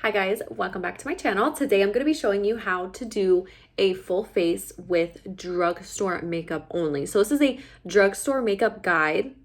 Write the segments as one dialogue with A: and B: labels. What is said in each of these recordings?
A: Hi guys, welcome back to my channel. Today I'm going to be showing you how to do a full face with drugstore makeup only. So this is a drugstore makeup guide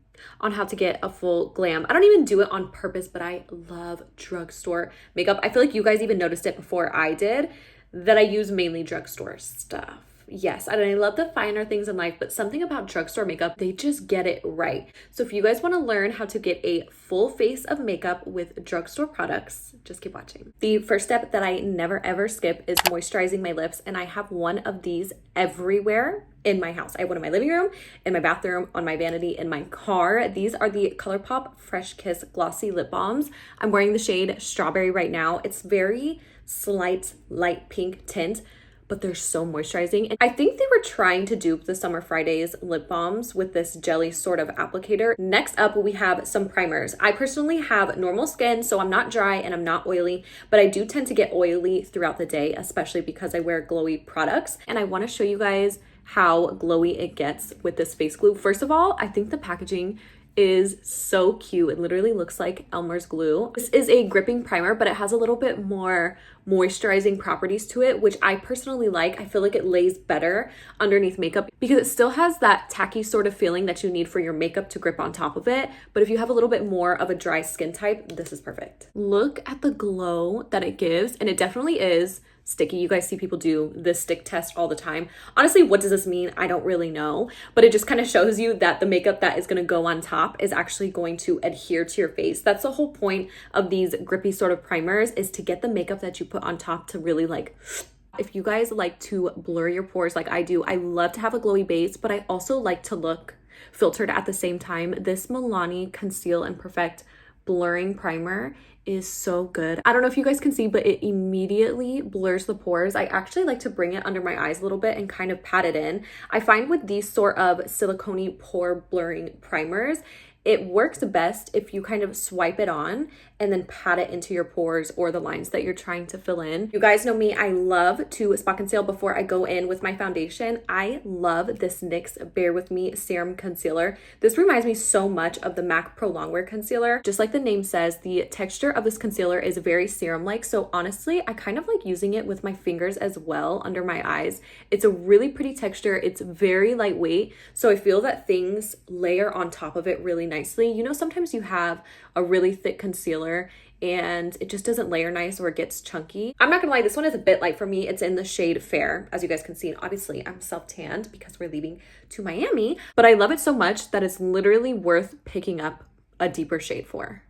A: on how to get a full glam. I don't even do it on purpose, but I love drugstore makeup. I feel like you guys even noticed it before I did, that I use mainly drugstore stuff. Yes, and I love the finer things in life, but something about drugstore makeup, they just get it right. So if you guys want to learn how to get a full face of makeup with drugstore products, just keep watching. The first step that I never ever skip is moisturizing my lips, and I have one of these everywhere in my house. I have one in my living room, in my bathroom, on my vanity, in my car. These are the ColourPop Fresh Kiss Glossy Lip Balms. I'm wearing the shade Strawberry right now. It's very slight, light pink tint, but they're so moisturizing. And I think they were trying to dupe the Summer Fridays lip balms with this jelly sort of applicator. Next up, we have some primers. I personally have normal skin, so I'm not dry and I'm not oily, but I do tend to get oily throughout the day, especially because I wear glowy products. And I want to show you guys how glowy it gets with this face glue. First of all, I think the packaging is so cute. It literally looks like Elmer's glue. This is a gripping primer, but it has a little bit more moisturizing properties to it, which I personally like. I feel like it lays better underneath makeup because it still has that tacky sort of feeling that you need for your makeup to grip on top of it. But if you have a little bit more of a dry skin type, this is perfect. Look at the glow that it gives, and it definitely is sticky. You guys see people do this stick test all the time. Honestly, what does this mean? I don't really know, but it just kind of shows you that the makeup that is going to go on top is actually going to adhere to your face. That's the whole point of these grippy sort of primers, is to get the makeup that you put on top to really like. If you guys like to blur your pores like I do, I love to have a glowy base, but I also like to look filtered at the same time. This Milani Conceal and Perfect blurring primer is so good. I don't know if you guys can see, but it immediately blurs the pores. I actually like to bring it under my eyes a little bit and kind of pat it in. I find with these sort of silicone pore blurring primers, it works best if you kind of swipe it on and then pat it into your pores or the lines that you're trying to fill in. You guys know me, I love to spot conceal before I go in with my foundation. I love this NYX Bear With Me Serum Concealer. This reminds me so much of the MAC Pro Longwear Concealer. Just like the name says, the texture of this concealer is very serum-like, so honestly, I kind of like using it with my fingers as well under my eyes. It's a really pretty texture. It's very lightweight, so I feel that things layer on top of it really nicely. You know, sometimes you have a really thick concealer and it just doesn't layer nice or it gets chunky. I'm not gonna lie, this one is a bit light for me. It's in the shade Fair, as you guys can see. And obviously I'm self-tanned because we're leaving to Miami, but I love it so much that it's literally worth picking up a deeper shade for.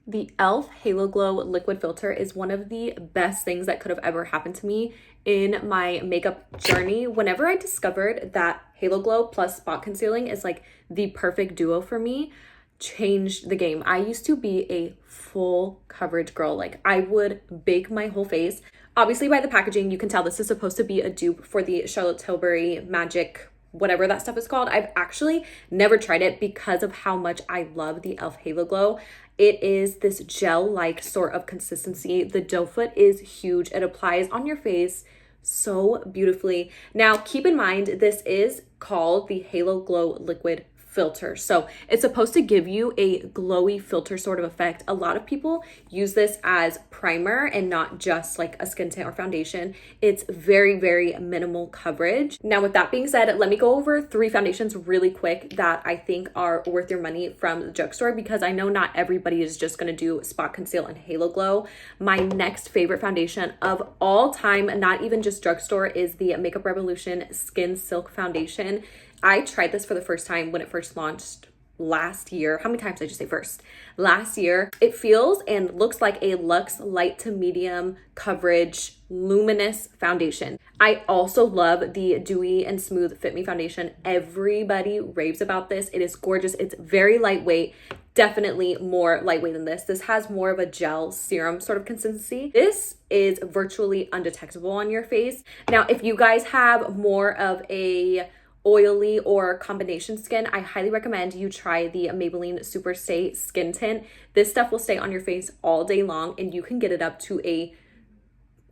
A: The e.l.f. Halo Glow Liquid Filter is one of the best things that could have ever happened to me in my makeup journey. Whenever I discovered that Halo Glow plus spot concealing is like the perfect duo for me, changed the game. I used to be a full coverage girl. Like, I would bake my whole face. Obviously by the packaging, you can tell this is supposed to be a dupe for the Charlotte Tilbury Magic, whatever that stuff is called. I've actually never tried it because of how much I love the e.l.f. Halo Glow. It is this gel-like sort of consistency. The doe foot is huge. It applies on your face so beautifully. Now, keep in mind, this is called the Halo Glow Liquid Filter. So it's supposed to give you a glowy filter sort of effect. A lot of people use this as primer and not just like a skin tint or foundation. It's very, very minimal coverage. Now, with that being said, let me go over 3 foundations really quick that I think are worth your money from the drugstore, because I know not everybody is just going to do spot conceal and halo glow. My next favorite foundation of all time, not even just drugstore, is the Makeup Revolution Skin Silk Foundation. I tried this for the first time when it first launched last year. How many times did I just say first? Last year. It feels and looks like a luxe light to medium coverage luminous foundation. I also love the Dewy and Smooth Fit Me foundation. Everybody raves about this. It is gorgeous. It's very lightweight. Definitely more lightweight than this. This has more of a gel serum sort of consistency. This is virtually undetectable on your face. Now, if you guys have more of a oily or combination skin, I highly recommend you try the Maybelline Super Stay Skin Tint. This stuff will stay on your face all day long, and you can get it up to a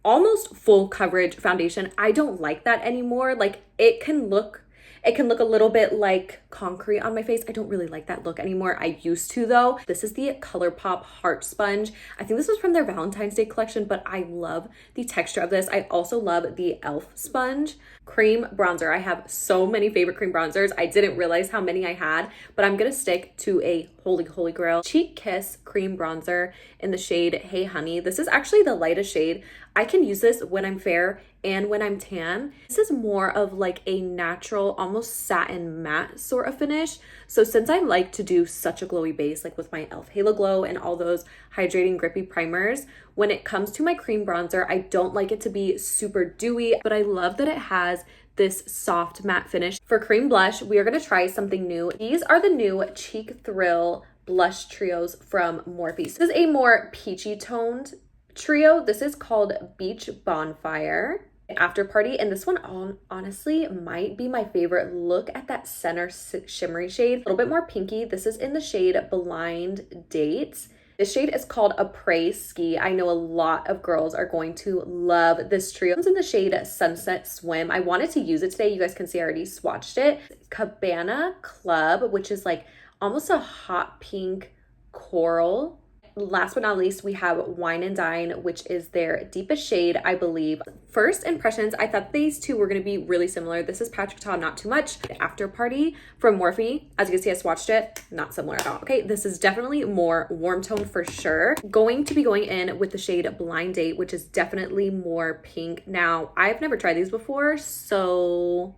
A: almost full coverage foundation. I don't like that anymore. Like, it can look It can look a little bit like concrete on my face. I don't really like that look anymore. I used to though. This is the ColourPop Heart Sponge. I think this was from their Valentine's Day collection, but I love the texture of this. I also love the e.l.f. sponge. Cream bronzer. I have so many favorite cream bronzers. I didn't realize how many I had, but I'm gonna stick to a holy grail Cheek Kiss cream bronzer in the shade Hey Honey. This is actually the lightest shade. I can use this when I'm fair and when I'm tan. This is more of like a natural, almost satin matte sort of finish. So since I like to do such a glowy base, like with my e.l.f. Halo Glow and all those hydrating grippy primers, when it comes to my cream bronzer, I don't like it to be super dewy, but I love that it has this soft matte finish. For cream blush, we are gonna try something new. These are the new Cheek Thrill blush trios from Morphe. This is a more peachy toned trio. This is called Beach Bonfire After Party, and this one honestly might be my favorite. Look at that center shimmery shade, a little bit more pinky. This is in the shade Blind Date. This shade is called Après Ski. I know a lot of girls are going to love this trio. It's in the shade Sunset Swim. I wanted to use it today. You guys can see I already swatched it. Cabana Club, which is like almost a hot pink coral. Last but not least, we have Wine and Dine, which is their deepest shade, I believe. First impressions, I thought these two were going to be really similar. This is Patrick Ta, Not Too Much. After Party from Morphe. As you can see, I swatched it. Not similar at all. Okay, this is definitely more warm tone for sure. Going to be going in with the shade Blind Date, which is definitely more pink. Now, I've never tried these before, so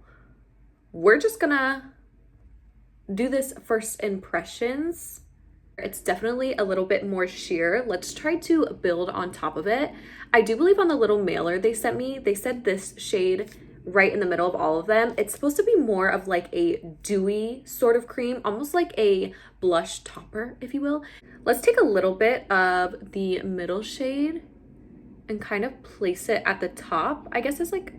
A: we're just gonna do this first impressions. It's definitely a little bit more sheer. Let's try to build on top of it. I do believe on the little mailer they sent me, they said this shade right in the middle of all of them. It's supposed to be more of like a dewy sort of cream, almost like a blush topper, if you will. Let's take a little bit of the middle shade and kind of place it at the top. I guess it's like,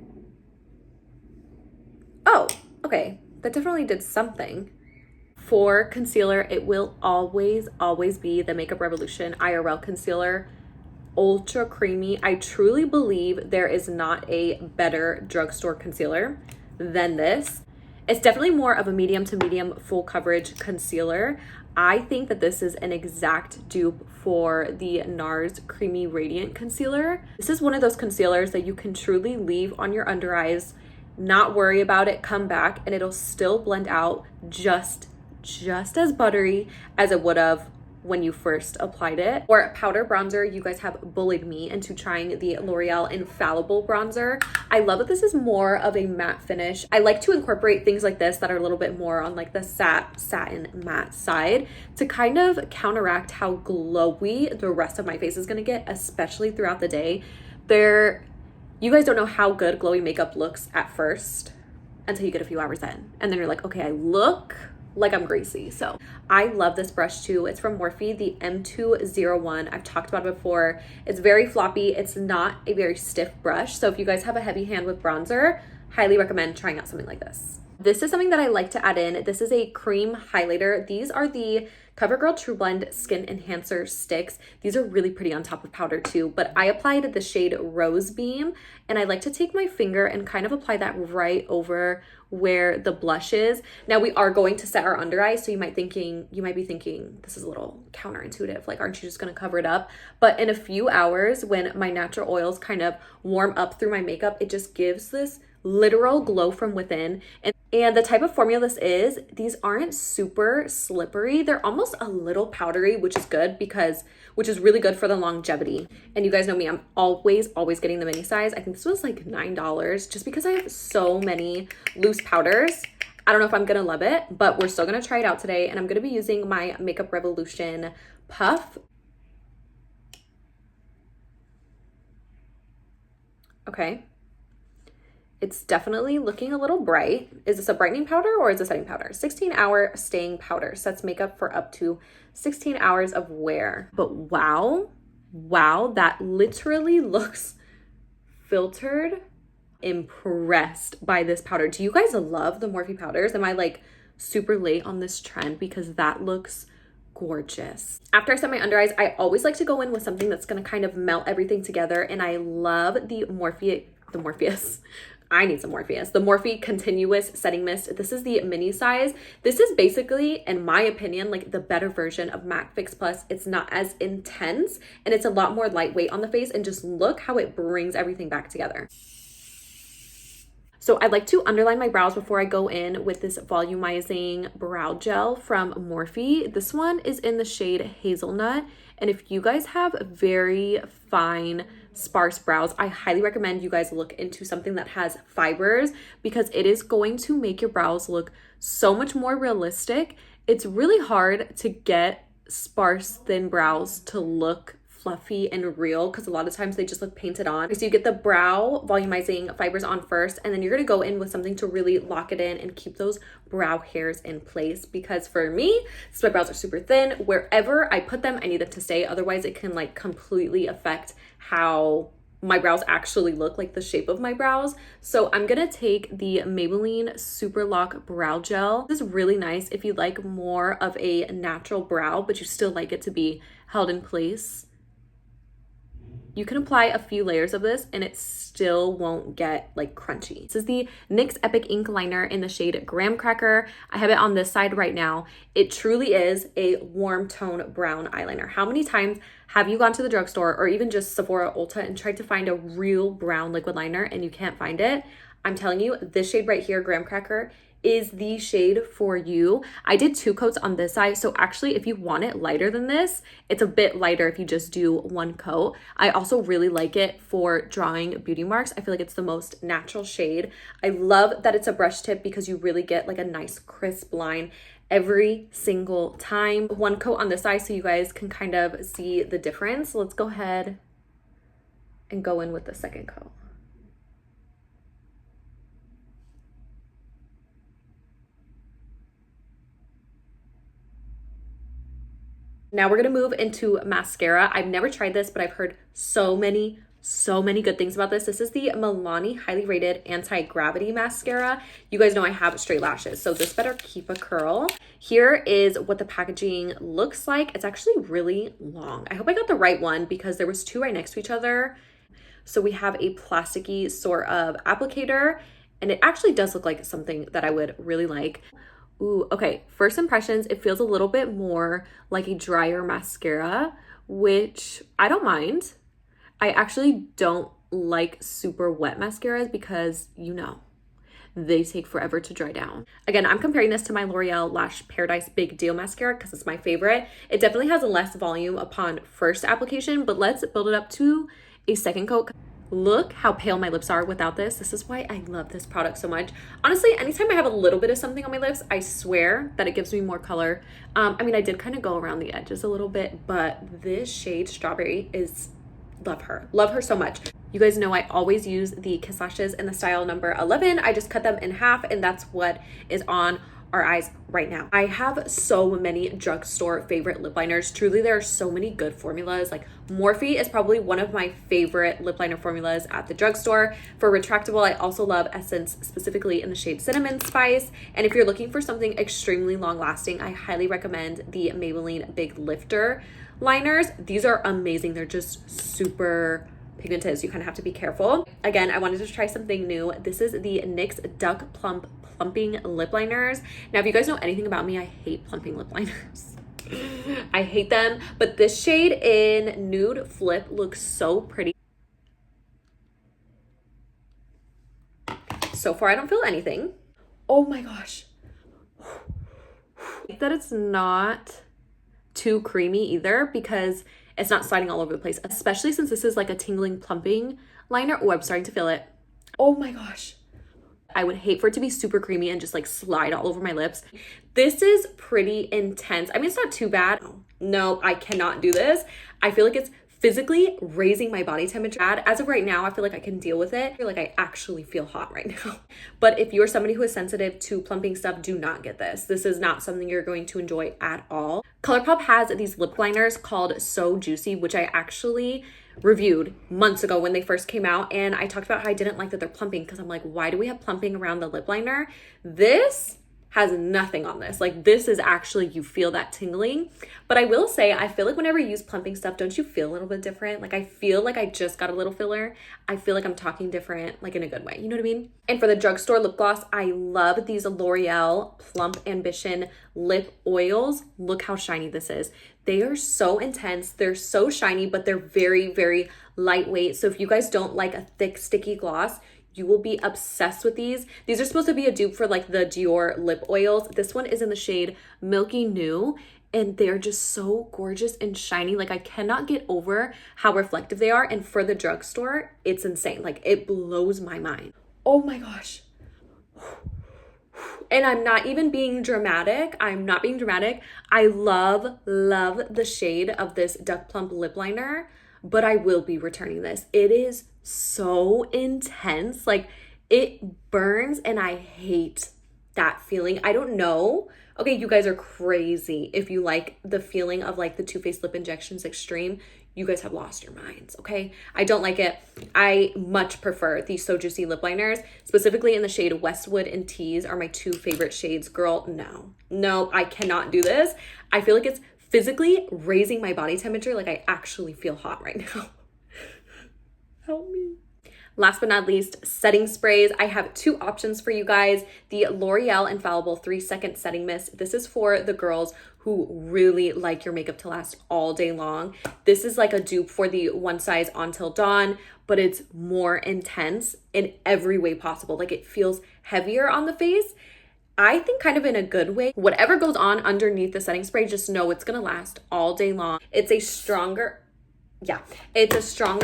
A: oh, okay. That definitely did something. For concealer, it will always be the Makeup Revolution IRL concealer. Ultra creamy. I truly believe there is not a better drugstore concealer than this. It's definitely more of a medium to medium full coverage concealer. I think that this is an exact dupe for the NARS Creamy Radiant Concealer. This is one of those concealers that you can truly leave on your under eyes, not worry about it, come back, and it'll still blend out just as buttery as it would have when you first applied it. For powder bronzer, you guys have bullied me into trying the L'Oreal Infallible bronzer. I love that this is more of a matte finish. I like to incorporate things like this that are a little bit more on like the satin matte side to kind of counteract how glowy the rest of my face is gonna get, especially throughout the day. You guys don't know how good glowy makeup looks at first until you get a few hours in. And then you're like, okay, I look like I'm greasy. So I love this brush too. It's from Morphe, the M201. I've talked about it before. It's very floppy. It's not a very stiff brush. So if you guys have a heavy hand with bronzer, highly recommend trying out something like this. This is something that I like to add in. This is a cream highlighter. These are the CoverGirl True Blend Skin Enhancer Sticks. These are really pretty on top of powder too, but I applied the shade Rose Beam, and I like to take my finger and kind of apply that right over where the blush is. Now we are going to set our under eyes, so you might be thinking this is a little counterintuitive, like aren't you just gonna cover it up? But in a few hours, when my natural oils kind of warm up through my makeup, it just gives this literal glow from within. And the type of formula this is, these aren't super slippery. They're almost a little powdery, which is really good for the longevity. And you guys know me, I'm always getting the mini size. I think this was like $9 just because I have so many loose powders. I don't know if I'm gonna love it, but we're still gonna try it out today. And I'm gonna be using my Makeup Revolution Puff. Okay. It's definitely looking a little bright. Is this a brightening powder or is this setting powder? 16-hour staying powder. Sets makeup for up to 16 hours of wear. But wow, that literally looks filtered. Impressed by this powder. Do you guys love the Morphe powders? Am I like super late on this trend? Because that looks gorgeous. After I set my under eyes, I always like to go in with something that's gonna kind of melt everything together. And I love the Morpheus. I need some Morpheus. The Morphe Continuous Setting Mist. This is the mini size. This is basically, in my opinion, like the better version of MAC Fix Plus. It's not as intense and it's a lot more lightweight on the face, and just look how it brings everything back together. So I like to underline my brows before I go in with this volumizing brow gel from Morphe. This one is in the shade Hazelnut. And if you guys have very fine, sparse brows, I highly recommend you guys look into something that has fibers, because it is going to make your brows look so much more realistic. It's really hard to get sparse, thin brows to look fluffy and real, because a lot of times they just look painted on. So you get the brow volumizing fibers on first, and then you're gonna go in with something to really lock it in and keep those brow hairs in place, because for me, since my brows are super thin, wherever I put them, I need them to stay. Otherwise it can like completely affect how my brows actually look, like the shape of my brows. So I'm gonna take the Maybelline Super Lock Brow Gel. This is really nice if you like more of a natural brow, but you still like it to be held in place. You can apply a few layers of this and it still won't get like crunchy. This is the NYX Epic Ink Liner in the shade Graham Cracker. I have it on this side right now. It truly is a warm tone brown eyeliner. How many times have you gone to the drugstore or even just Sephora Ulta and tried to find a real brown liquid liner and you can't find it? I'm telling you, this shade right here, Graham Cracker, is the shade for you. I did 2 coats on this side, so actually if you want it lighter than this, it's a bit lighter if you just do 1 coat. I also really like it for drawing beauty marks. I feel like it's the most natural shade. I love that it's a brush tip because you really get like a nice crisp line every single time. 1 coat on this side so you guys can kind of see the difference. Let's go ahead and go in with the second coat. Now we're gonna move into mascara. I've never tried this, but I've heard so many good things about this. This is the Milani Highly Rated Anti-Gravity Mascara. You guys know I have straight lashes, so this better keep a curl. Here is what the packaging looks like. It's actually really long. I hope I got the right one because there was 2 right next to each other. So we have a plasticky sort of applicator, and it actually does look like something that I would really like. Ooh, okay, first impressions, it feels a little bit more like a drier mascara, which I don't mind. I actually don't like super wet mascaras because, you know, they take forever to dry down. Again, I'm comparing this to my L'Oreal Lash Paradise Big Deal Mascara because it's my favorite. It definitely has less volume upon first application, but let's build it up to a second coat. Look how pale my lips are without this. This is why I love this product so much. Honestly, anytime I have a little bit of something on my lips, I swear that it gives me more color. I mean, I did kind of go around the edges a little bit, but this shade Strawberry is, love her so much. You guys know I always use the Kiss Lashes in the style number 11. I just cut them in half and that's what is on our eyes right now. I have so many drugstore favorite lip liners. Truly, there are so many good formulas. Like Morphe is probably one of my favorite lip liner formulas at the drugstore. For retractable, I also love Essence, specifically in the shade Cinnamon Spice. And if you're looking for something extremely long lasting, I highly recommend the Maybelline Big Lifter liners. These are amazing. They're just super pigmented, so you kind of have to be careful. Again, I wanted to try something new. This is the NYX Duck Plump Plumping Lip Liners. Now, if you guys know anything about me, I hate plumping lip liners. I hate them, but this shade in Nude Flip looks so pretty. So far, I don't feel anything. Oh my gosh. That it's not too creamy either because it's not sliding all over the place, especially since this is like a tingling plumping liner. Oh, I'm starting to feel it. Oh my gosh. I would hate for it to be super creamy and just like slide all over my lips. This is pretty intense. I mean, it's not too bad. No, I cannot do this. I feel like it's physically raising my body temperature. As of right now, I feel like I can deal with it. I feel like I actually feel hot right now. But if you're somebody who is sensitive to plumping stuff, do not get this. This is not something you're going to enjoy at all. ColourPop has these lip liners called So Juicy, which I actually reviewed months ago when they first came out, and I talked about how I didn't like that they're plumping because I'm like, why do we have plumping around the lip liner? This has nothing on this. Like this is actually, you feel that tingling. But I will say, I feel like whenever you use plumping stuff, don't you feel a little bit different? Like I feel like I just got a little filler. I feel like I'm talking different, like in a good way. You know what I mean? And for the drugstore lip gloss, I love these L'Oreal Plump Ambition lip oils. Look how shiny this is. They are so intense. They're so shiny, but they're very, very lightweight. So if you guys don't like a thick, sticky gloss, you will be obsessed with these. These are supposed to be a dupe for like the Dior lip oils. This one is in the shade Milky Nude, and they're just so gorgeous and shiny. Like I cannot get over how reflective they are. And for the drugstore, it's insane. Like it blows my mind. Oh my gosh. And I'm not even being dramatic. I'm not being dramatic. I love the shade of this Duck Plump lip liner, but I will be returning this. It is so intense. Like it burns and I hate that feeling. I don't know. Okay, you guys are crazy. If you like the feeling of like the Too Faced Lip Injections Extreme, you guys have lost your minds, okay? I don't like it. I much prefer these So Juicy lip liners, specifically in the shade Westwood and Tease are my two favorite shades. Girl, no, I cannot do this. I feel like it's physically raising my body temperature. Like I actually feel hot right now. Help me. Last but not least, setting sprays. I have two options for you guys. The L'Oreal Infallible 3-Second Setting Mist. This is for the girls who really like your makeup to last all day long. This is like a dupe for the One Size Until Dawn, but it's more intense in every way possible. Like it feels heavier on the face. I think kind of in a good way. Whatever goes on underneath the setting spray, just know it's gonna last all day long. It's a stronger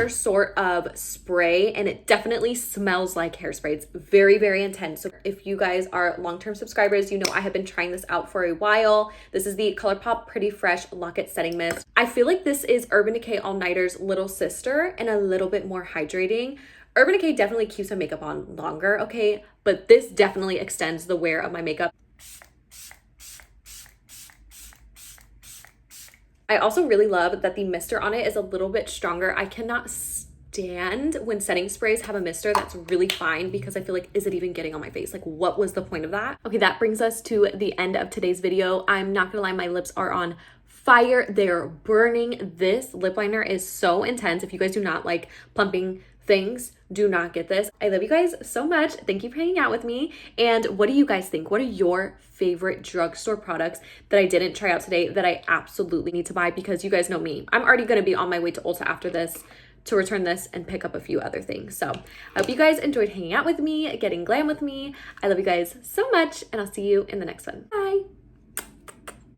A: sort of spray, and it definitely smells like hairspray. It's very, very intense. So if you guys are long-term subscribers, you know I have been trying this out for a while. This is the ColourPop Pretty Fresh Lock-It Setting Mist. I feel like this is Urban Decay All Nighter's little sister and a little bit more hydrating. Urban Decay definitely keeps my makeup on longer, okay? But this definitely extends the wear of my makeup. I also really love that the mister on it is a little bit stronger. I cannot stand when setting sprays have a mister that's really fine, because I feel like, is it even getting on my face? Like what was the point of that? Okay, that brings us to the end of today's video. I'm not gonna lie, my lips are on fire. They're burning. This lip liner is so intense. If you guys do not like plumping things, do not get this. I love you guys so much. Thank you for hanging out with me. And what do you guys think? What are your favorite drugstore products that I didn't try out today that I absolutely need to buy? Because you guys know me. I'm already going to be on my way to Ulta after this to return this and pick up a few other things. So I hope you guys enjoyed hanging out with me, getting glam with me. I love you guys so much, and I'll see you in the next one. Bye.